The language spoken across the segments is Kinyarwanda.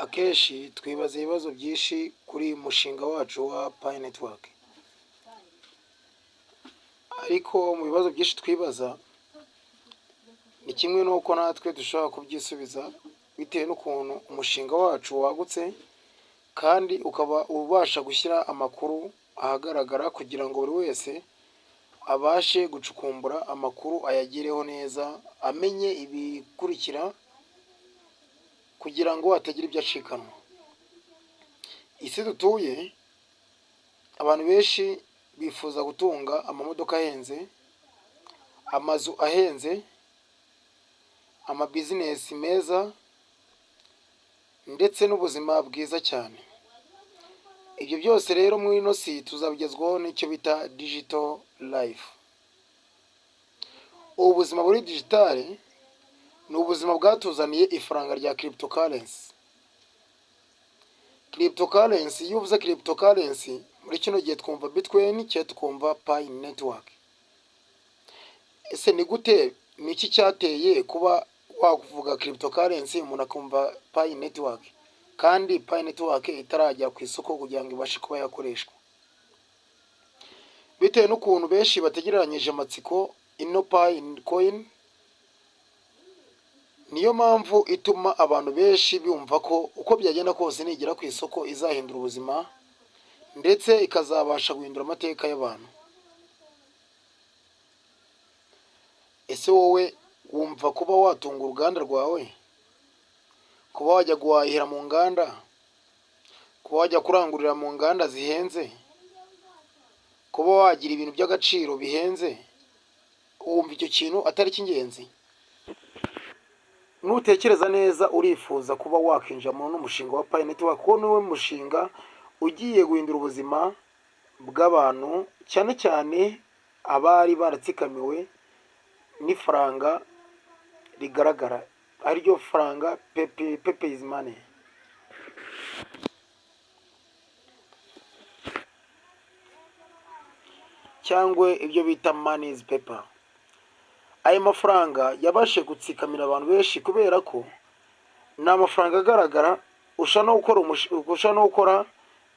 Akenshi twibaza ibibazo byinshi kuri uyu mushinga wacu wa Pi Network, ariko mu bibazo byinshi twibaza ni kimwe n'uko natwe dushobora kubyisubiza bitewe n'ukuntu umushinga wacu wagutse kandi ukaba ubasha gushyira amakuru ahagaragara kugira ngo buri wese abashe gucukumbura amakuru ayagereho neza, amenye ibikurikira kugira ngo atagira ibyo acikanwa. Isi dutuye abantu benshi bifuza gutunga amamodoka ahenze, amazu ahenze, amabizinesi meza ndetse n'ubuzima bwiza cyane. Ibyo byose rero muri ino si tuzabigezwaho n'icyo bita digital life. Ubu buzima buri digitale ni ubuzima bwatuzaniye ifaranga rya cryptocurrency. Cryptocurrency, iyo uvuze cryptocurrency muri kino gihe twumva Bitcoin cyangwa tukumva Pi Network. Ese ni gute, ni iki cyateye kuba wakuvuga cryptocurrency umuntu akumva Pi Network kandi Pi Network itarajya ku isoko kugira ngo ibashe kuba yakoreshwa? Bitewe n'ukuntu benshi bategereranyije amatsiko ino Pi coin, niyo mpamvu ituma abantu benshi bumva ko uko byagenda kose nigera ku isoko izahindura ubuzima ndetse ikazabasha guhindura amateka y'abantu. Ese wowe wumva kuba watunga uruganda rwawe, kuba wajya guhahira mu nganda, kuba wajya kurangurira mu nganda zihenze, kuba wagira ibintu by'agaciro bihenze, wumva icyo kintu atari cy'ingenzi? Nutekereza neza urifuza kuba wakinjira muri umushinga wa Pi Network, kuko niwe mushinga ugiye guhindura ubuzima bw'abantu, cyane cyane abari baratsikamiwe n'ifaranga rigaragara, ariryo faranga paper is money. Cyangwa ibyo bita money is paper. Ayo mafaranga yabashe gutsikamira abantu benshi kubera ko ni amafaranga agaragara, ushobora no gukora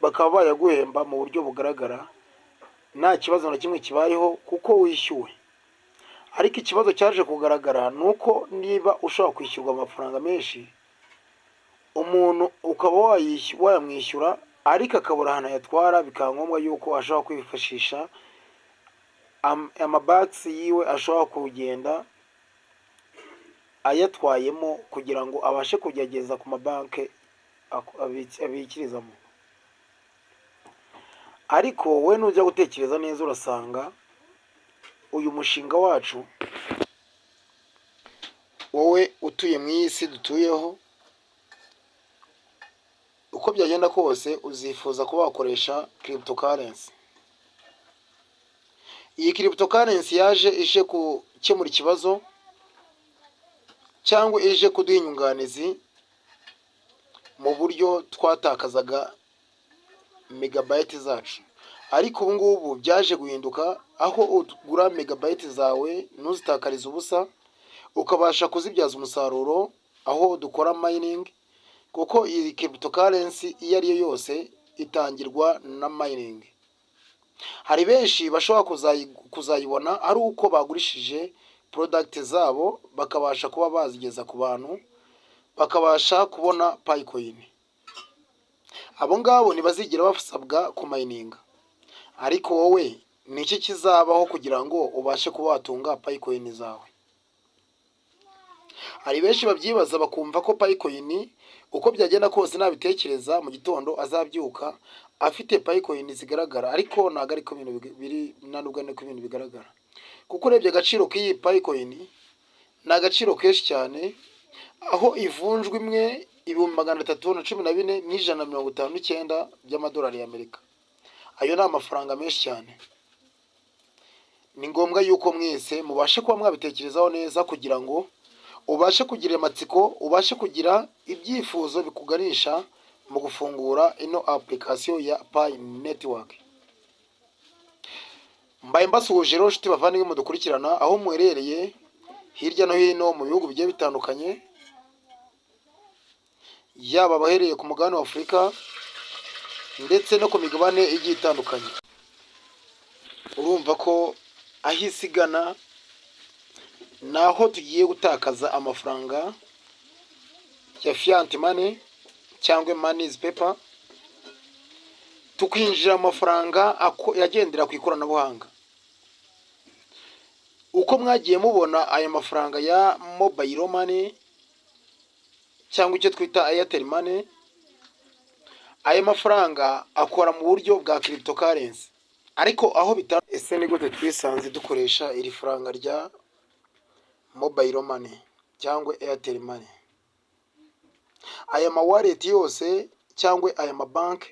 bakaba bayaguhemba mu buryo bugaragara nta kibazo na kimwe kibayeho kuko wishyuwe. Ariko ikibazo cyaje kugaragara ni uko niba ushobora kwishyurwa amafaranga menshi, umuntu ukaba wayamwishyura ariko akabura ahantu ayatwara, bikaba ngombwa yuko ashobora kwifashisha amabagisi yiwe, ashobora kugenda ayatwayemo kugira ngo abashe kugegeza ku mabanki abikirizamo. Ariko wowe nujya gutekereza neza urasanga uyu mushinga wacu, wowe utuye mu iyi si dutuyeho, uko byagenda kose uzifuza kuba wakoresha cryptocurrency. Iyi cryptocurrency yaje ije gukemura ikibazo cyangwa ije kuduha inyunganizi mu buryo twatakazaga megabyte zacu, ariko ubu ngubu byaje guhinduka, aho ugura megabyte zawe ntuzitakarize ubusa, ukabasha kuzibyaza umusaruro aho dukora mining, kuko iyi cryptocurrency iyo ari yo yose itangirwa na mining. Hari benshi bashobora kuzayibona ari uko bagurishije product zabo, bakabasha kuba bazigeza ku bantu, bakabasha kubona Pi coin. Abo ngabo ntibazigera basabwa kumayininga. Ariko wowe ni iki kizabaho kugira ngo ubashe kuba watunga Pi coin zawe? Hari benshi babyibaza bakumva ko Pi coin uko byagenda kose nabitekereza mu gitondo azabyuka afite Pi coin zigaragara, ariko ntabwo ariko ibintu biri, nubwo niko ibintu bigaragara. Kuko urebye agaciro k'iyi Pi coin ni agaciro kenshi cyane, aho ivunjwa imwe 314 n'$159 by'amadolari y'Amerika. Ayo ni amafaranga menshi cyane. Ni ngombwa yuko mwese mubashe kuba mwabitekerezaho neza kugira ngo ubashe kugira amatsiko, ubashe kugira ibyifuzo bikuganisha mu gufungura ino application ya Pi Network. Mbaye mbasuhuje rero nshuti bavandimwe mudukurikirana aho muherereye hirya no hino mu bihugu bigiye bitandukanye. yaba abahereye ku mugabane wa Afurika ndetse no ku migabane igiye itandukanye. Urumva ko aho isi igana ni aho tugiye gutakaza amafaranga ya fiat money cyangwa money paper, tukinjira amafaranga yagendera ku ikoranabuhanga. Uko mwagiye mubona aya mafaranga ya mobile money cyangwa icyo twita Airtel money, aya mafaranga akora mu buryo bwa cryptocurrency, ariko aho ese ni gute twisanze dukoresha iri faranga rya mobile money cyangwa Airtel money? Aya ma wallet yose cyangwa aya mabanki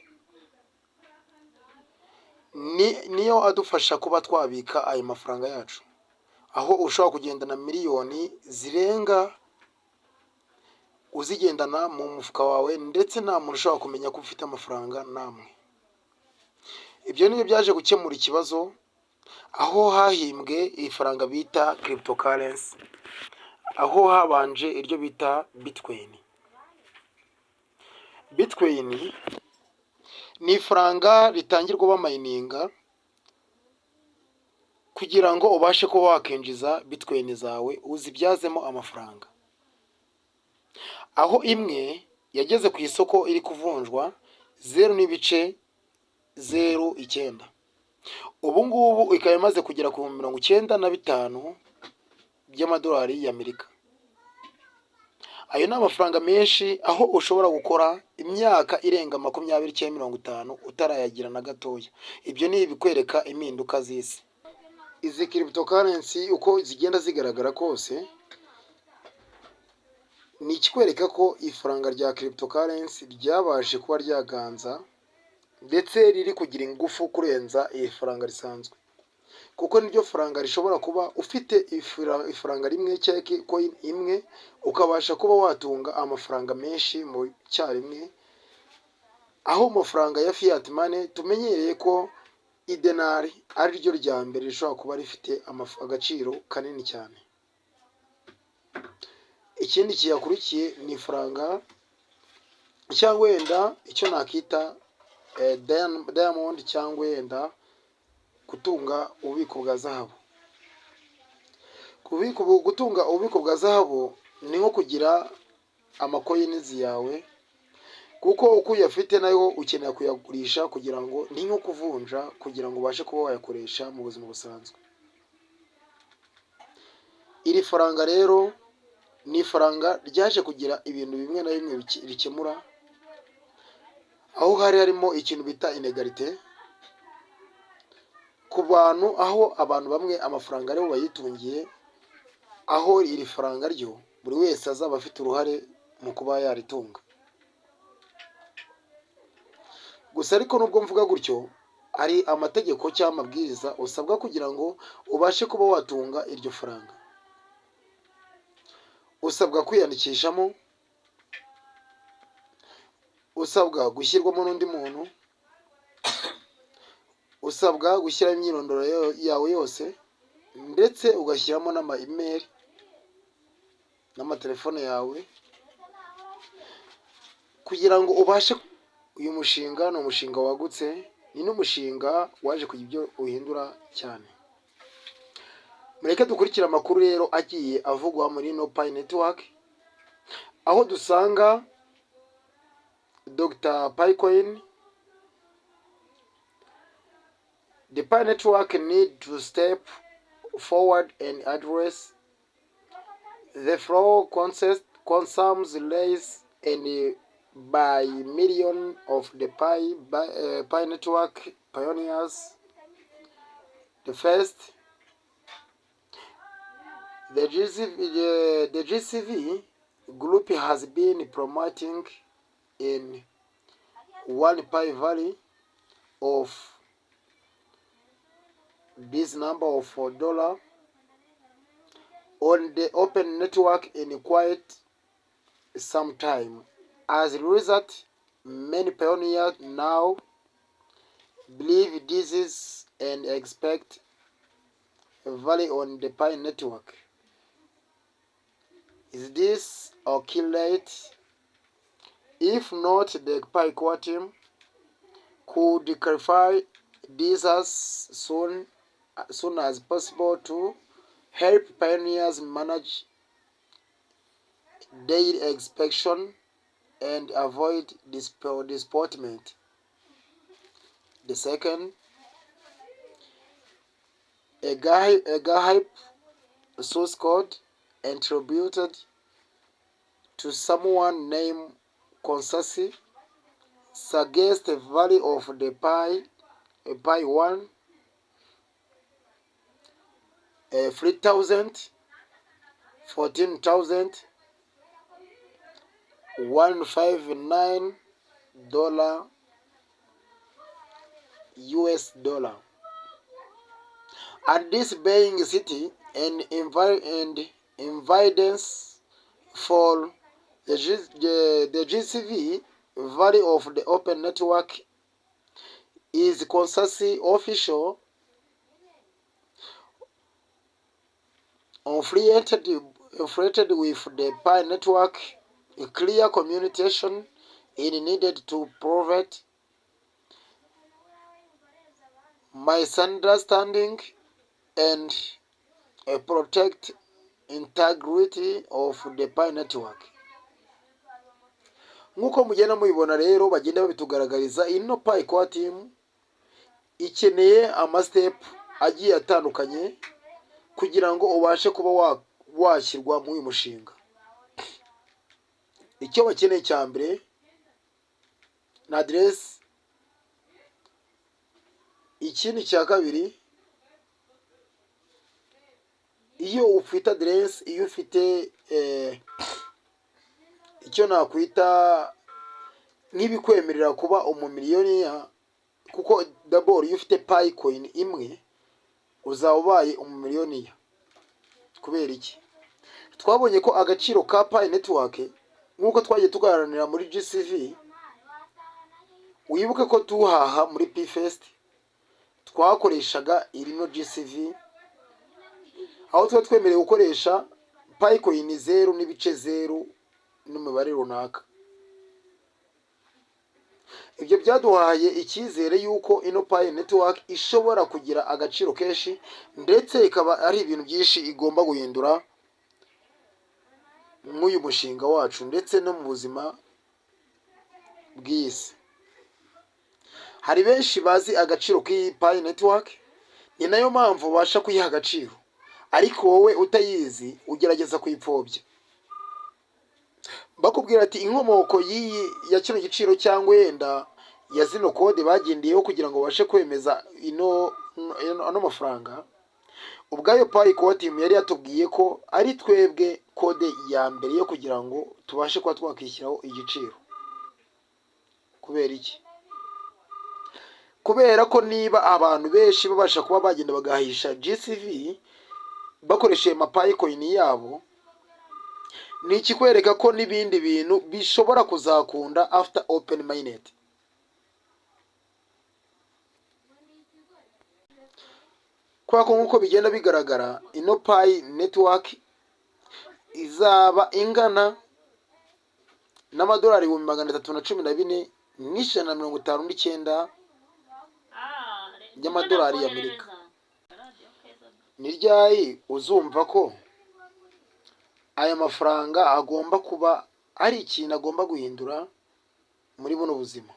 niyo adufasha kuba twabika aya mafaranga yacu, aho ushobora kugendana miliyoni zirenga uzigendana mu mufuka wawe, ndetse nta muntu ushobora kumenya ko ufite amafaranga namwe. Ibyo nibyo byaje gukemura ikibazo, aho hahimbwe ifaranga bita cryptocurrency, aho habanje iryo bita Bitcoin. Bitcoin ni ifaranga ritangirwa bamayininga kugira ngo ubashe kuba wakinjiza Bitcoin zawe uzibyazemo amafaranga, aho imwe yageze ku isoko iri kuvunjwa 0.09. Ubu ngubu ikaba imaze kugera ku 95 by'amadolari y'Amerika. Ayo ni amafaranga menshi, aho ushobora gukora imyaka irenga 20 cyangwa 50 utarayagira na gatoya. Ibyo ni ibikwereka impinduka z'isi. Izi cryptocurrency uko zigenda zigaragara kose, ni ikikwereka ko ifaranga rya cryptocurrency ryabashe kuba ryaganza ndetse riri kugira ingufu kurenza iri faranga risanzwe, kuko niryo faranga rishobora kuba ufite ifaranga rimwe cyangwa coin imwe ukabasha kuba watunga amafaranga menshi mu cyarimwe, aho amafaranga ya fiat money tumenyereye ko idenari ari ryo rya mbere rishobora kuba rifite agaciro kanini cyane. Ikindi kiyakurikiye ni ifaranga cyangwa wenda icyo nakita diamond, cyangwa wenda gutunga ububiko bwa zahabu. Gutunga ububiko bwa zahabu ni nko kugira amacoins yawe, kuko uko uyafite nayo ukeneye kuyagurisha kugira ngo ni nko kuvunja kugira ngo ubashe kuba wayakoresha mu buzima busanzwe. Iri faranga rero ni ifaranga ryaje kugira ibintu bimwe na bimwe bikemura, aho hari harimo ikintu bita inegalite ku bantu, aho abantu bamwe amafaranga aribo bayitungiye, aho iri faranga ryo buri wese azaba afite uruhare mu kuba yaritunga. Gusa ariko nubwo mvuga gutyo, hari amategeko cyangwa amabwiriza usabwa kugira ngo ubashe kuba watunga iryo faranga. Usabwa kwiyandikishamo, usabwa gushyirwamo n'undi muntu, usabwa gushyiramo imyirondoro yawe yose, ndetse ugashyiramo n'ama email n'amatelefone yawe, kugira ngo ubashe. Uyu mushinga ni umushinga wagutse, ni n'umushinga waje kugira ibyo uhindura cyane. Mureke dukurikira amakuru rero agiye avugwa muri no Pi Network, aho dusanga Dr. Picoin. The Pi Network need to step forward and address the flow concerns raised and by millions of the Pi Network pioneers. The first, the GCV group has been promoting in one Pi value of this number of $4 on the open network in quite some time. As a result, many pioneers now believe this is and expect a value on the Pi network. Is this accurate? If not, the Pi core team could clarify this as soon as possible to help pioneers manage daily inspection and avoid disappointment. The second, a GitHub source code attributed to someone named Konsasi suggests the value of the Pi 1 $3,000, $14,000, $159 US dollar. And this being city and evidence for the GCV value of the open network is consensus official affiliated with the Pi network. A clear communication is needed to prevent misunderstanding and protect integrity of the Pi network. Nk'uko mugenda mubibona rero bagenda babitugaragariza, ino Pi core team ikeneye step agiye atandukanye kugira ngo ubashe kuba washyirwa mu uyu mushinga. Icyo bakeneye cya mbere na address, ikindi cya kabiri, iyo ufite address, iyo ufite icyo nakwita nk'ibikwemerera kuba umumiliyoniya, kuko d'abord iyo ufite Pi coin imwe uzaba ubaye umumiliyoniya. Kubera iki? Twabonye ko agaciro ka Pi network nk'uko twagiye tuganira muri GCV, wibuke ko tuhaha muri Pfest twakoreshaga irino GCV, aho tuba twemerewe gukoresha Pi coin 0.0 n'umubare runaka. Ibyo byaduhaye icyizere yuko ino Pi network ishobora kugira agaciro kenshi, ndetse ikaba ari ibintu byinshi igomba guhindura nk'uyu mushinga wacu ndetse no mu buzima bw'isi. Hari benshi bazi agaciro k'iyi Pi network, ni nayo mpamvu ubasha kuyiha agaciro, ariko wowe utayizi ugerageza kuyipfobya. Bakubwira ati inkomoko ya kino giciro cyangwa yenda ya zino kode bagendeyeho kugira ngo babashe kwemeza ano mafaranga. Ubwayo Pi core team yari yatubwiye ko ari twebwe kode ya mbere yo kugira ngo tubashe kuba twakwishyiraho igiciro. Kubera iki? Kubera ko niba abantu benshi babasha kuba bagenda bagahisha GCV bakoresheje Pi coin yabo, ni ikikwereka ko n'ibindi bintu bishobora kuzakunda after open mainnet. Kwa ko nkuko bigenda bigaragara, ino Pi network izaba ingana n'amadolari 314,159 y'amadolari y'Amerika. Ni ryari uzumva ko aya mafaranga agomba kuba ari ikintu agomba guhindura muri buno buzima?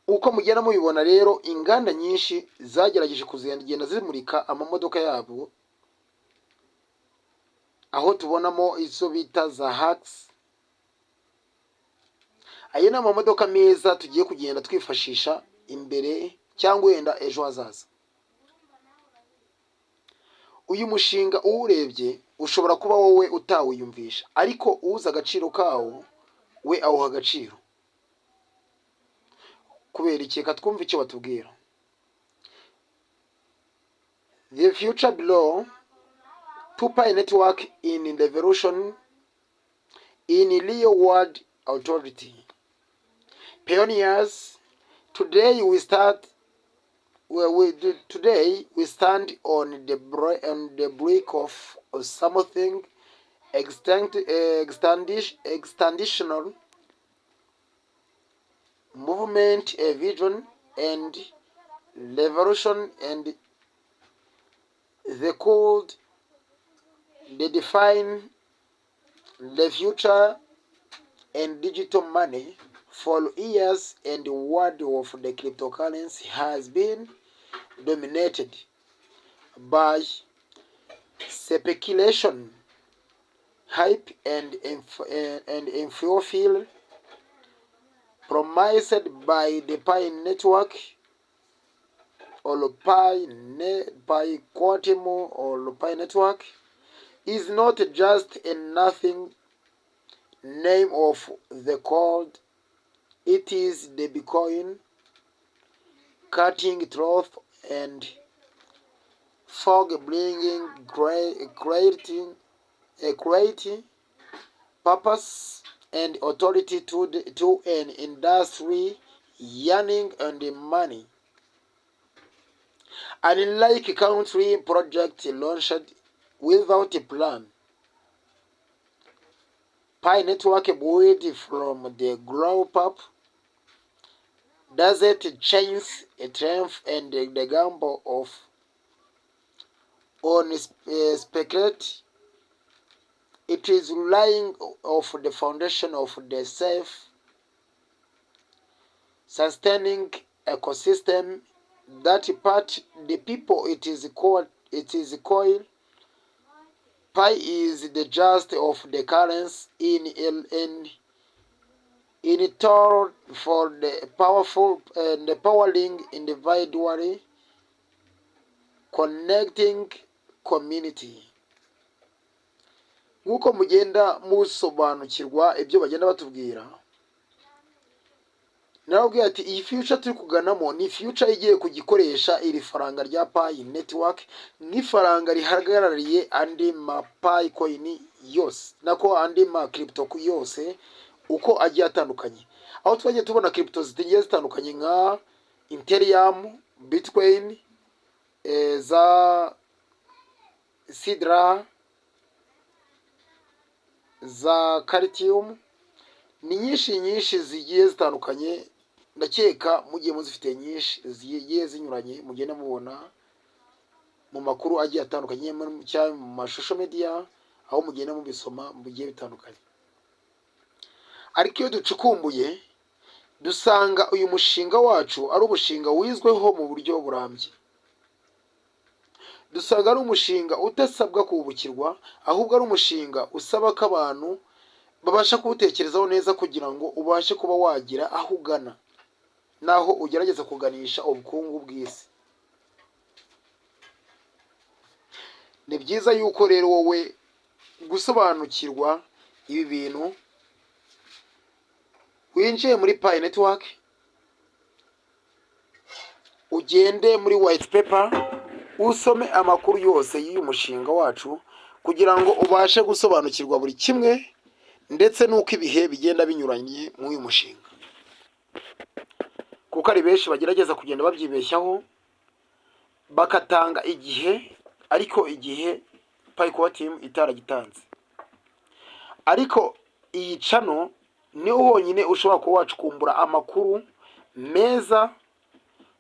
Uko mugenda mubibona rero, inganda nyinshi zagerageje kugenda zimurika amamodoka yabo, aho tubonamo izo bita za Hacks. Ayo ni amamodoka meza tugiye kugenda twifashisha imbere cyangwa wenda ejo hazaza. Uyu mushinga uwurebye ushobora kuba wowe utawiyumvisha, ariko uza agaciro kawo we awuha agaciro. Kubera iki? Reka twumve icyo batubwira. The future below Pi network in revolution in real world authority. Pioneers, today we stand on the brink of something extensional movement, a vision and revolution, and they could define the future and digital money. For years, and the world of the cryptocurrency has been dominated by speculation, hype, and influence promised by the Pi network or Pi Quantum or Pi network is not just a nothing name of the code. It is the Bitcoin cutting truth and fog bringing clarity, purpose, and authority to an industry yearning and money. Unlike country project launched without a plan, Pi network built from the ground up doesn't change a triumph and the gamble of on speculate. It is relying of the foundation of the self-sustaining ecosystem that part the people it is called Pi is the just of the currency in total for the powerful and the powering individually connecting community. Nk'uko mugenda musobanukirwa ibyo bagenda batubwira, narababwiye ati iyi future turi kuganamo ni future igiye kugikoresha iri faranga rya Pi network nk'ifaranga rihagarariye andi ma Pi coin yose, nako andi ma crypto yose uko agiye atandukanye. Aho twagiye tubona crypto zigiye zitandukanye nka Ethereum, Bitcoin, za Sidra, za Cartium, ni nyinshi zigiye zitandukanye. Ndakeka mugiye muzifite nyinshi zigiye zinyuranye, mugenda mubona mu makuru agiye atandukanye cyangwa mu mashusho media, aho mugenda mubisoma mugiye bitandukanye. Ariko iyo ducukumbuye dusanga uyu mushinga wacu ari umushinga wizweho mu buryo burambye. Dusanga ari umushinga utasabwa kubukirwa, ahubwo ari umushinga usaba ko abantu babasha kuwutekerezaho neza kugira ngo ubashe kuba wagira aho ugana naho ugerageza kuganisha ubukungu bw'isi. Ni byiza yuko rero wowe gusobanukirwa ibi bintu winjiye muri Pi network, ugende muri white paper usome amakuru yose y'uyu mushinga wacu kugira ngo ubashe gusobanukirwa buri kimwe ndetse n'uko ibihe bigenda binyuranye mu uyu mushinga, kuko ari benshi bagerageza kugenda babyibeshyaho bakatanga igihe, ariko igihe Pi Core Team itaragitanze. Ariko iyi channel niho honyine ushobora kuba wacukumbura amakuru meza,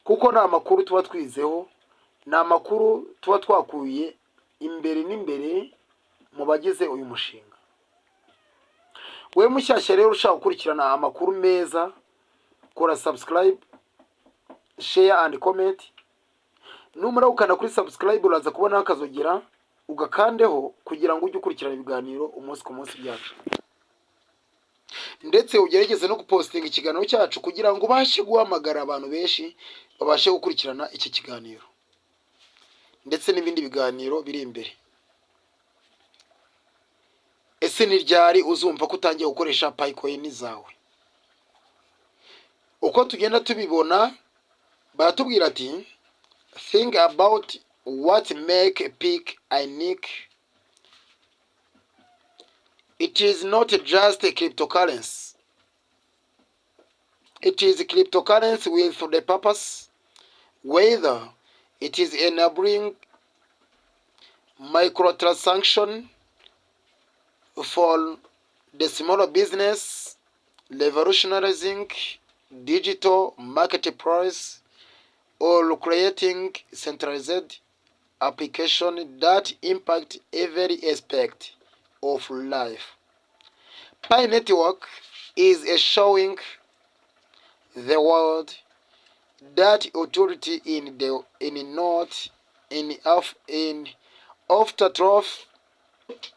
kuko nta makuru tuba twizeho, nta makuru tuba twakuye imbere n'imbere mu bagize uyu mushinga. We mushyashya rero ushaka gukurikirana amakuru meza, kora subscribe, share and comment. Numara ukanda kuri subscribe uraza kubona akazogera ugakandeho kugira ngo ujye ukurikirana ibiganiro umunsi ku munsi byacu, ndetse ugerageze no gupostinga ikiganiro cyacu kugira ngo ubashe guhamagara abantu benshi babashe gukurikirana iki kiganiro ndetse n'ibindi biganiro biri imbere. Ese ni ryari uzumva ko utangiye gukoresha Pi coin zawe? Uko tugenda tubibona baratubwira ati think about what make a Pi unique. It is not just a cryptocurrency. It is a cryptocurrency with the purpose, whether it is enabling microtransaction, for the small business, revolutionizing digital marketplace, or creating centralized application that impact every aspect of life. Pi Network is a showing the world that authority in not in after truth.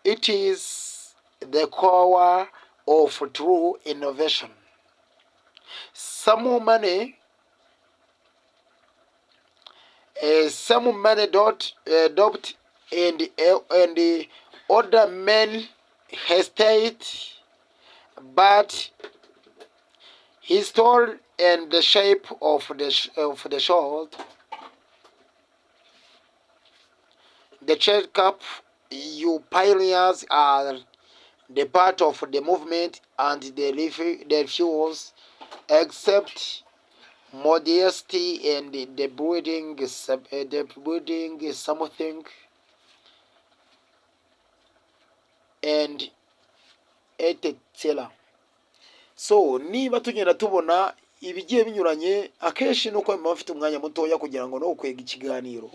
It is the core of true innovation. Some money doubt and other men hesitate, but his tall and the shape of the shield, the church cap, you pioneers are the part of the movement and the fuels, except modesty and the breeding is something and etc. So niba tugenda tubona ibigiye binyuranye, akenshi nuko baba bafite umwanya mutoya kugira ngo no kwega ikiganiro.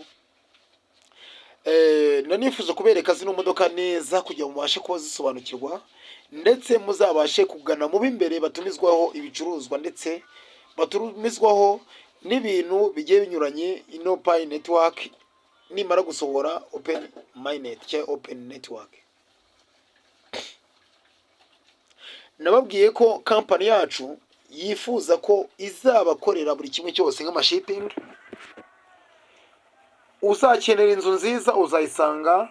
Nanifuza kubereka zino modoka neza kugira ngo mubashe kuba zisobanukirwa, ndetse muzabashe kugana mu b'imbere batumizwaho ibicuruzwa, ndetse batumizwaho n'ibintu bigiye binyuranye. Ino Pi Network nimara gusohora Open Mainnet cyangwa Open Network, nababwiye ko kampani yacu yifuza ko izabakorera buri kimwe cyose nk'amashipping. Uzakenera inzu nziza uzayisanga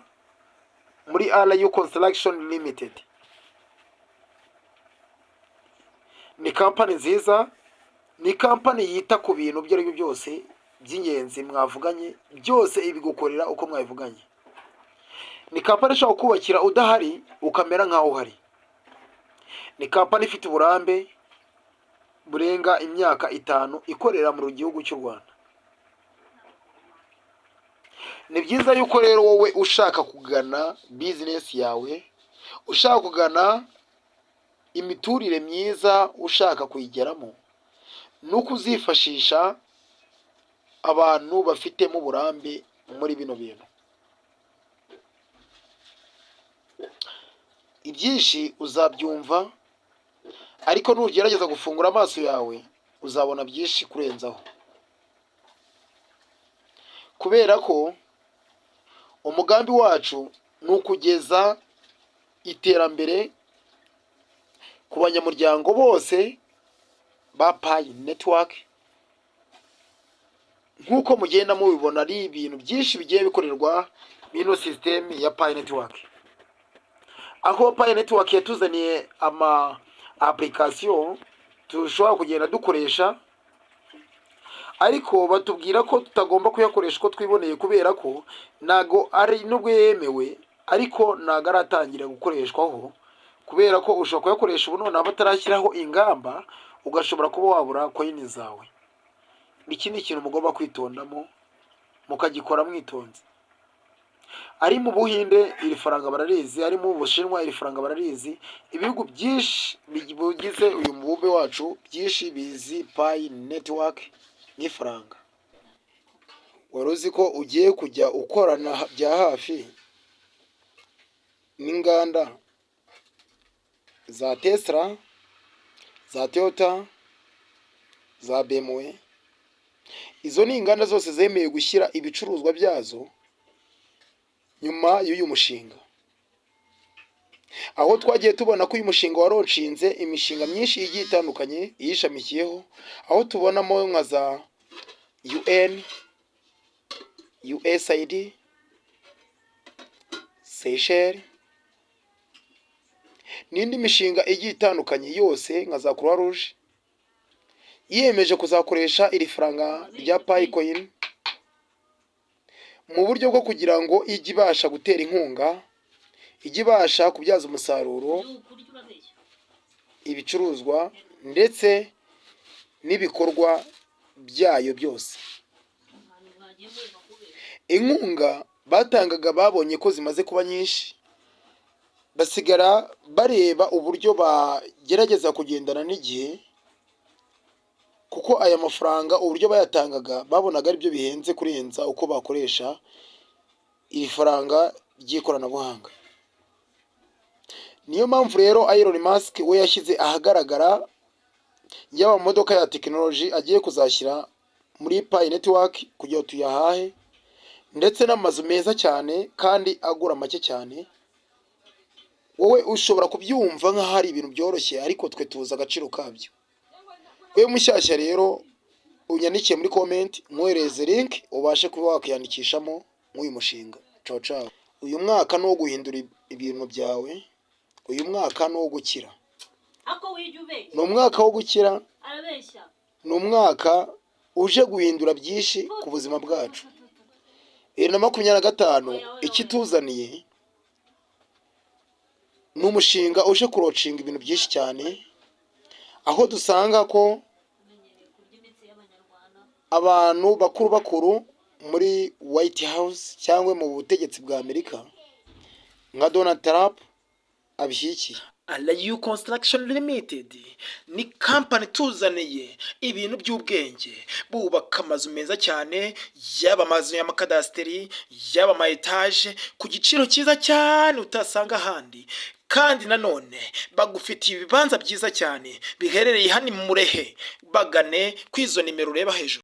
muri RU Construction Limited. Ni kampani nziza, ni kampani yita ku bintu byo aribyo byose by'ingenzi mwavuganye, byose ibigukorera uko mwavuganye. Ni kampani ishobora kubakira udahari ukamera nkaho uhari. Ni kampani ifite uburambe burenga imyaka 5 ikorera mu gihugu cy'u Rwanda. Ni byiza yuko rero wowe ushaka kugana business yawe, ushaka kugana imiturire myiza, ushaka kuyigeramo, nuko uzifashisha abantu bafitemo uburambe muri bino bintu. Ibyinshi uzabyumva, ariko nugerageza gufungura amaso yawe uzabona byinshi kurenzaho, kubera ko umugambi wacu ni ukugeza iterambere ku banyamuryango bose ba Pi Network. Nk'uko mugenda mubibona, ari ibintu byinshi bigiye bikorerwa bino system ya Pi Network, aho Pi Network yatuzaniye ama application tushobora kugenda dukoresha, ariko batubwira ko tutagomba kuyakoresha uko twiboneye, kubera ko nago ari nubwo yemewe, ariko nago aratangira gukoreshwaho, kubera ko ushobora kuyakoresha ubu none abatarashyiraho ingamba, ugashobora kuba wabura coin zawe. Iki ni ikintu mugomba kwitondamo, mukagikora mwitonze. Ari mu Buhinde iri faranga bararizi, ari mu Bushinwa iri faranga bararizi, ibihugu byinshi bigize uyu mubumbe wacu byinshi bizi Pi Network n'ifaranga. Waruzi ko ugiye kujya ukorana bya hafi n'inganda za Tesla, za Toyota, za BMW. Izo ni inganda zose zemeye gushyira ibicuruzwa byazo nyuma y'uyu mushinga. Aho twagiye tubona ko uyu mushinga waronshinze imishinga myinshi igiye itandukanye iyishamikiyeho, aho tubonamo nka za UN, USAID, Seychelles, n'indi mishinga igiye itandukanye yose nka za Croix Rouge yiyemeje kuzakoresha iri faranga rya Pi Coin mu buryo bwo kugira ngo ijye ibasha gutera inkunga, ijye ibasha kubyaza umusaruro ibicuruzwa ndetse n'ibikorwa byayo byose. Inkunga batangaga babonye ko zimaze kuba nyinshi, basigara bareba uburyo bagerageza kugendana n'igihe, kuko aya mafaranga uburyo bayatangaga babonaga ari byo bihenze kurenza uko bakoresha iri faranga ry'ikoranabuhanga. Niyo mpamvu rero Elon Musk we yashyize ahagaragara yaba modoka ya tekinoloji agiye kuzashyira muri Pi Network kugira ngo tuyahahe, ndetse n'amazu meza cyane kandi agura make cyane. Wowe ushobora kubyumva nk'aho ari ibintu byoroshye, ariko twe tuzi agaciro kabyo. Wewe mushyashya rero unyandikiye muri comment, mwohereze link ubashe kuba wakwiyandikishamo nk'uyu mushinga. Ciao ciao. Uyu mwaka ni uwo guhindura ibintu byawe, uyu mwaka ni uwo gukira. Ni umwaka wo gukira, ni umwaka uje guhindura byinshi ku buzima bwacu. 2025 ikituzaniye ni umushinga uje kurocinga ibintu byinshi cyane, aho dusanga ko abantu bakuru muri White House cyangwa mu butegetsi bwa Amerika nka Donald Trump abishyigikiye. Alayu Construction Limited ni company tuzaniye ibintu by'ubwenge, bubaka amazu meza cyane, yaba amazu y'amakadasteri, yaba ama etage ku giciro cyiza cyane utasanga ahandi, kandi nanone bagufitiye ibibanza byiza cyane biherereye hano mu Murehe. Bagane kwizo nimero ureba hejuru.